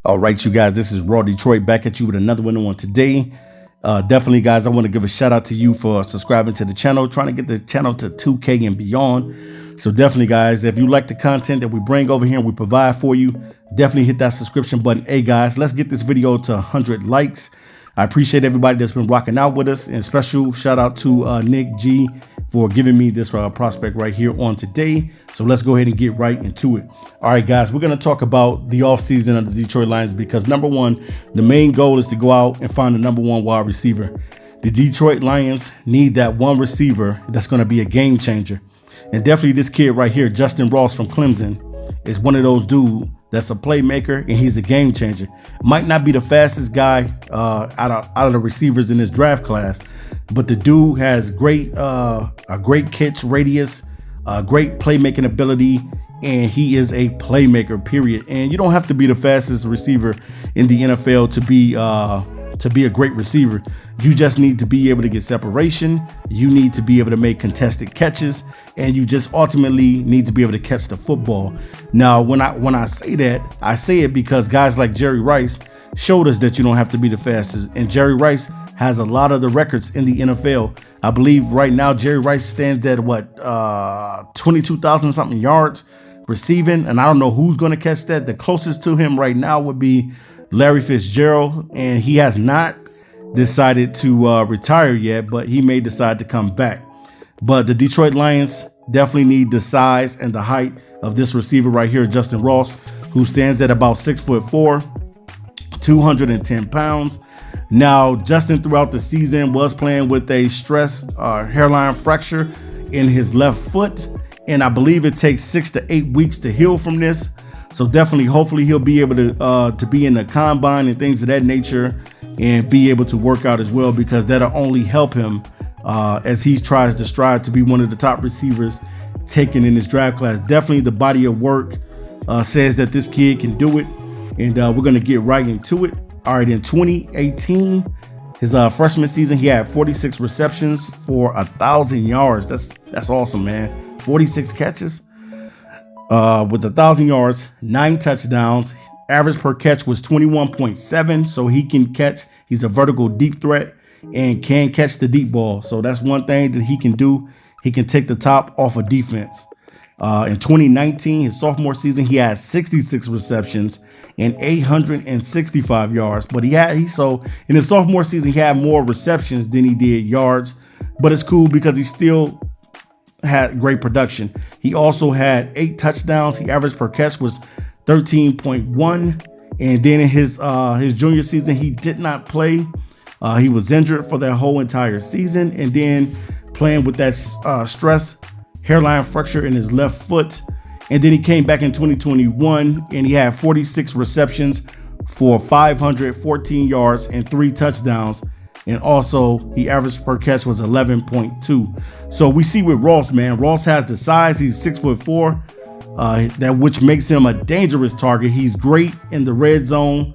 All right, you guys, this is Raw Detroit back at you with another one on today. Definitely, guys, I want to give a shout out to you for subscribing to the channel, trying to get the channel to 2K and beyond. So definitely, guys, if you like the content that we bring over here and we provide for you, definitely hit that subscription button. Hey, guys, let's get this video to 100 likes. I appreciate everybody that's been rocking out with us, and special shout out to Nick G for giving me this prospect right here on today. So let's go ahead and get right into it. All right, guys, we're going to talk about the offseason of the Detroit Lions because number one, the main goal is to go out and find the number one wide receiver. The Detroit Lions need that one receiver that's going to be a game changer. And definitely this kid right here, Justyn Ross from Clemson, is one of those dudes that's a playmaker and he's a game changer. Might not be the fastest guy out of the receivers in this draft class, but the dude has a great catch radius, great playmaking ability, and he is a playmaker, period. And you don't have to be the fastest receiver in the NFL to be a great receiver. You just need to be able to get separation. You need to be able to make contested catches, and you just ultimately need to be able to catch the football. Now, when I say that, I say it because guys like Jerry Rice showed us that you don't have to be the fastest, and Jerry Rice has a lot of the records in the NFL. I believe right now Jerry Rice stands at what 22,000 something yards receiving, and I don't know who's going to catch that. The closest to him right now would be Larry Fitzgerald, and he has not decided to retire yet, but he may decide to come back. But the Detroit Lions definitely need the size and the height of this receiver right here, Justyn Ross, who stands at about 6'4", 210 pounds. Now, Justyn throughout the season was playing with a stress hairline fracture in his left foot, and I believe it takes 6 to 8 weeks to heal from this. So definitely, hopefully he'll be able to be in the combine and things of that nature and be able to work out as well, because that'll only help him as he tries to strive to be one of the top receivers taken in this draft class. Definitely the body of work says that this kid can do it, and we're going to get right into it. All right, in 2018, his freshman season, he had 46 receptions for 1,000 yards. That's awesome, man. 46 catches with 1,000 yards, 9 touchdowns. Average per catch was 21.7, so he can catch. He's a vertical deep threat and can catch the deep ball. So that's one thing that he can do. He can take the top off of defense. In 2019, his sophomore season, he had 66 receptions and 865 yards. But so in his sophomore season, he had more receptions than he did yards. But it's cool because he still had great production. He also had 8 touchdowns. The average per catch was 13.1. And then in his junior season, he did not play. He was injured for that whole entire season, and then playing with that stress hairline fracture in his left foot. And then he came back in 2021 and he had 46 receptions for 514 yards and 3 touchdowns. And also the average per catch was 11.2. So we see with Ross, man, Ross has the size. He's 6'4", which makes him a dangerous target. He's great in the red zone,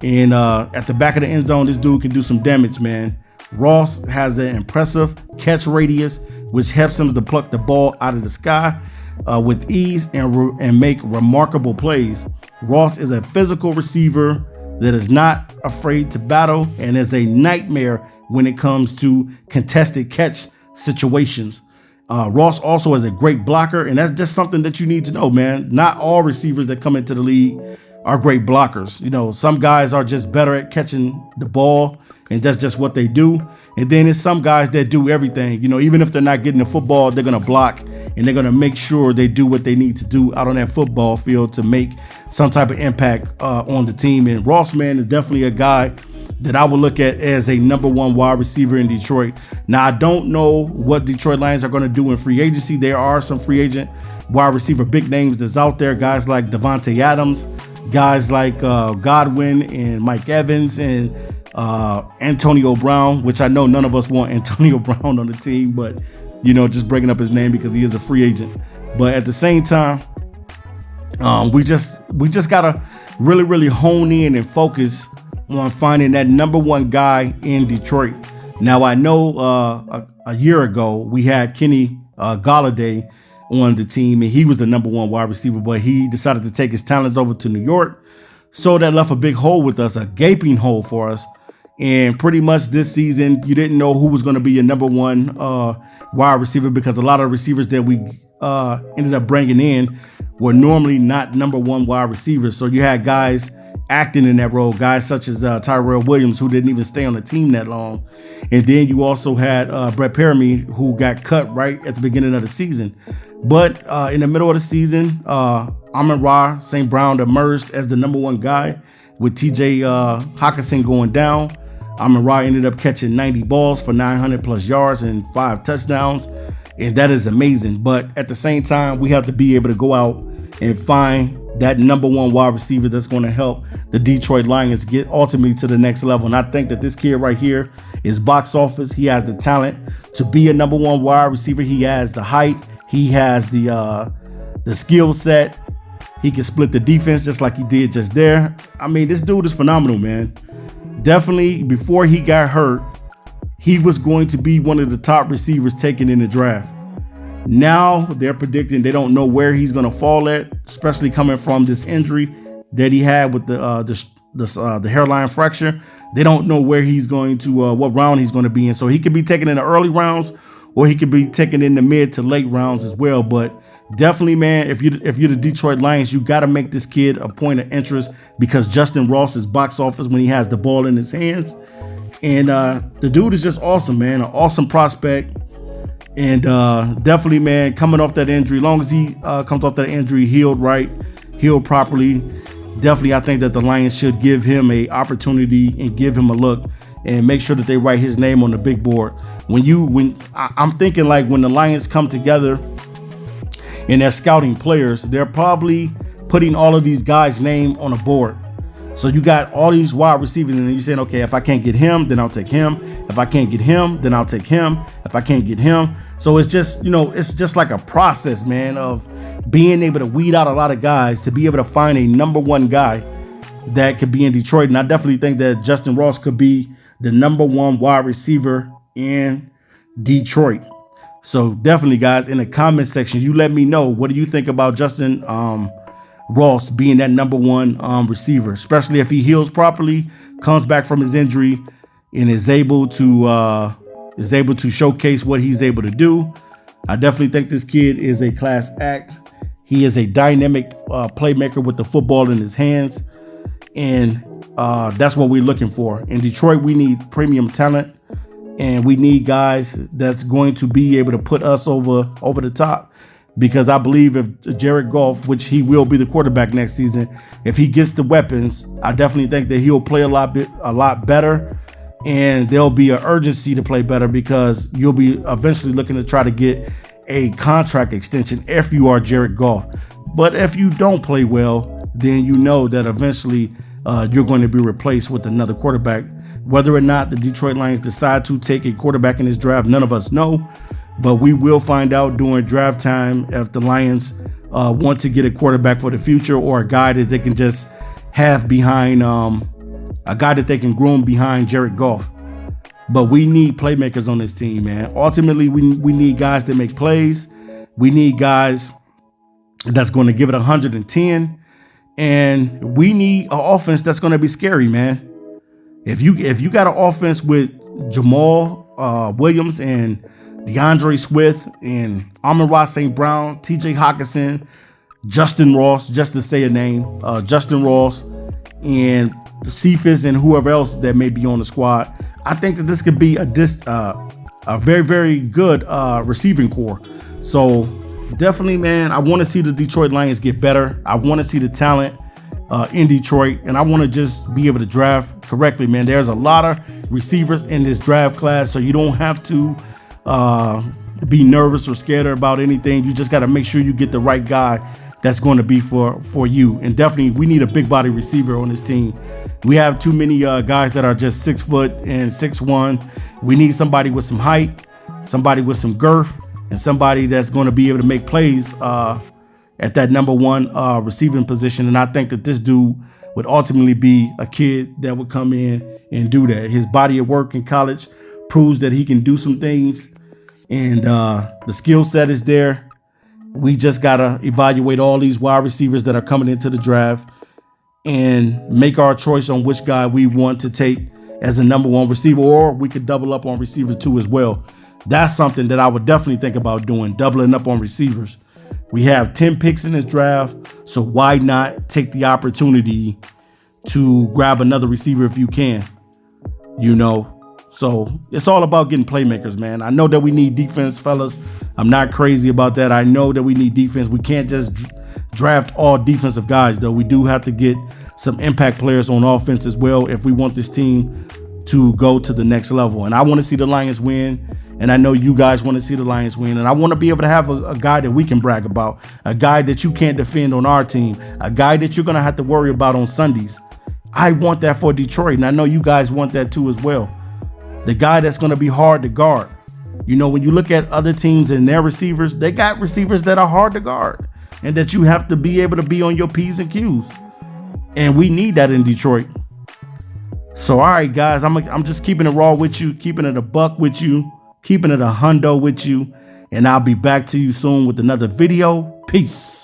and at the back of the end zone, this dude can do some damage, man. Ross has an impressive catch radius, which helps him to pluck the ball out of the sky with ease and make remarkable plays. Ross is a physical receiver that is not afraid to battle and is a nightmare when it comes to contested catch situations. Ross also is a great blocker, and that's just something that you need to know, man. Not all receivers that come into the league are great blockers. You know, some guys are just better at catching the ball, and that's just what they do. And then there's some guys that do everything. You know, even if they're not getting the football, they're going to block, and they're going to make sure they do what they need to do out on that football field to make some type of impact on the team. And Ross, man, is definitely a guy that I would look at as a number one wide receiver in Detroit. Now, I don't know what Detroit Lions are going to do in free agency. There are some free agent wide receiver big names that's out there, guys like Devontae Adams, guys like Godwin and Mike Evans and Antonio Brown, which I know none of us want Antonio Brown on the team, but, you know, just breaking up his name because he is a free agent. But at the same time, we just got to really hone in and focus on finding that number one guy in Detroit. Now, I know a year ago we had Kenny Golladay on the team, and he was the number one wide receiver, but he decided to take his talents over to New York So that left a big hole with us, a gaping hole for us. And pretty much this season, you didn't know who was going to be your number one wide receiver, because a lot of receivers that we ended up bringing in were normally not number one wide receivers. So you had guys acting in that role, guys such as Tyrell Williams, who didn't even stay on the team that long. And then you also had Brett Peremy, who got cut right at the beginning of the season. But in the middle of the season, Amon-Ra St. Brown emerged as the number one guy with TJ Hockenson going down. Amon-Ra ended up catching 90 balls for 900 plus yards and 5 touchdowns. And that is amazing. But at the same time, we have to be able to go out and find that number one wide receiver that's going to help the Detroit Lions get ultimately to the next level. And I think that this kid right here is box office. He has the talent to be a number one wide receiver. He has the height. He has the skill set. He can split the defense just like he did just there. I mean, this dude is phenomenal, man. Definitely, before he got hurt, he was going to be one of the top receivers taken in the draft. Now they're predicting, they don't know where he's going to fall at, especially coming from this injury that he had with the hairline fracture. They don't know where he's going to, what round he's going to be in. So he could be taken in the early rounds, or he could be taken in the mid to late rounds as well. But definitely, man, if you're the Detroit Lions, you got to make this kid a point of interest, because Justyn Ross is box office when he has the ball in his hands. And the dude is just awesome, man, an awesome prospect. And definitely, man, coming off that injury, long as he comes off that injury healed properly, definitely I think that the Lions should give him a opportunity and give him a look and make sure that they write his name on the big board. I'm thinking, like, when the Lions come together and they're scouting players, they're probably putting all of these guys' name on a board. So you got all these wide receivers, and you're saying, okay, if I can't get him, then I'll take him. If I can't get him, then I'll take him. If I can't get him. So it's just, it's just like a process, man, of being able to weed out a lot of guys to be able to find a number one guy that could be in Detroit. And I definitely think that Justyn Ross could be the number one wide receiver in Detroit. So definitely, guys, in the comment section, you let me know, what do you think about Justyn Ross being that number one receiver, especially if he heals properly, comes back from his injury, and is able to showcase what he's able to do. I definitely think this kid is a class act. He is a dynamic playmaker with the football in his hands, and that's what we're looking for. In Detroit, we need premium talent, and we need guys that's going to be able to put us over the top. Because I believe if Jared Goff, which he will be the quarterback next season, if he gets the weapons, I definitely think that he'll play a lot better, and there'll be an urgency to play better, because you'll be eventually looking to try to get a contract extension if you are Jared Goff. But if you don't play well, then you know that eventually you're going to be replaced with another quarterback. Whether or not the Detroit Lions decide to take a quarterback in this draft, none of us know. But we will find out during draft time if the Lions want to get a quarterback for the future, or a guy that they can just have behind, a guy that they can groom behind Jared Goff. But we need playmakers on this team, man. Ultimately, we need guys that make plays. We need guys that's going to give it 110. And we need an offense that's going to be scary, man. If you got an offense with Jamal Williams and DeAndre Swift and Amon-Ra St. Brown, TJ Hockenson, Justyn Ross, just to say a name, Justyn Ross, and Cephas, and whoever else that may be on the squad, I think that this could be a very, very good receiving core. So definitely, man, I want to see the Detroit Lions get better. I want to see the talent in Detroit, and I want to just be able to draft correctly, man. There's a lot of receivers in this draft class, so you don't have to be nervous or scared about anything. You just got to make sure you get the right guy that's going to be for you. And definitely, we need a big body receiver on this team. We have too many guys that are just 6 foot and 6'1". We need somebody with some height, somebody with some girth, and somebody that's going to be able to make plays at that number one receiving position. And I think that this dude would ultimately be a kid that would come in and do that. His body of work in college proves that he can do some things, and the skill set is there. We just got to evaluate all these wide receivers that are coming into the draft and make our choice on which guy we want to take as a number 1 receiver, or we could double up on receiver 2 as well. That's something that I would definitely think about doing, doubling up on receivers. We have 10 picks in this draft, so why not take the opportunity to grab another receiver if you can, you know? So it's all about getting playmakers, man. I know that we need defense, fellas. I'm not crazy about that. I know that we need defense. We can't just draft all defensive guys, though. We do have to get some impact players on offense as well if we want this team to go to the next level. And I want to see the Lions win. And I know you guys want to see the Lions win. And I want to be able to have a guy that we can brag about, a guy that you can't defend on our team, a guy that you're going to have to worry about on Sundays. I want that for Detroit. And I know you guys want that too as well. The guy that's going to be hard to guard. You know, when you look at other teams and their receivers, they got receivers that are hard to guard and that you have to be able to be on your P's and Q's. And we need that in Detroit. So, all right, guys, I'm just keeping it raw with you, keeping it a buck with you, keeping it a hundo with you. And I'll be back to you soon with another video. Peace.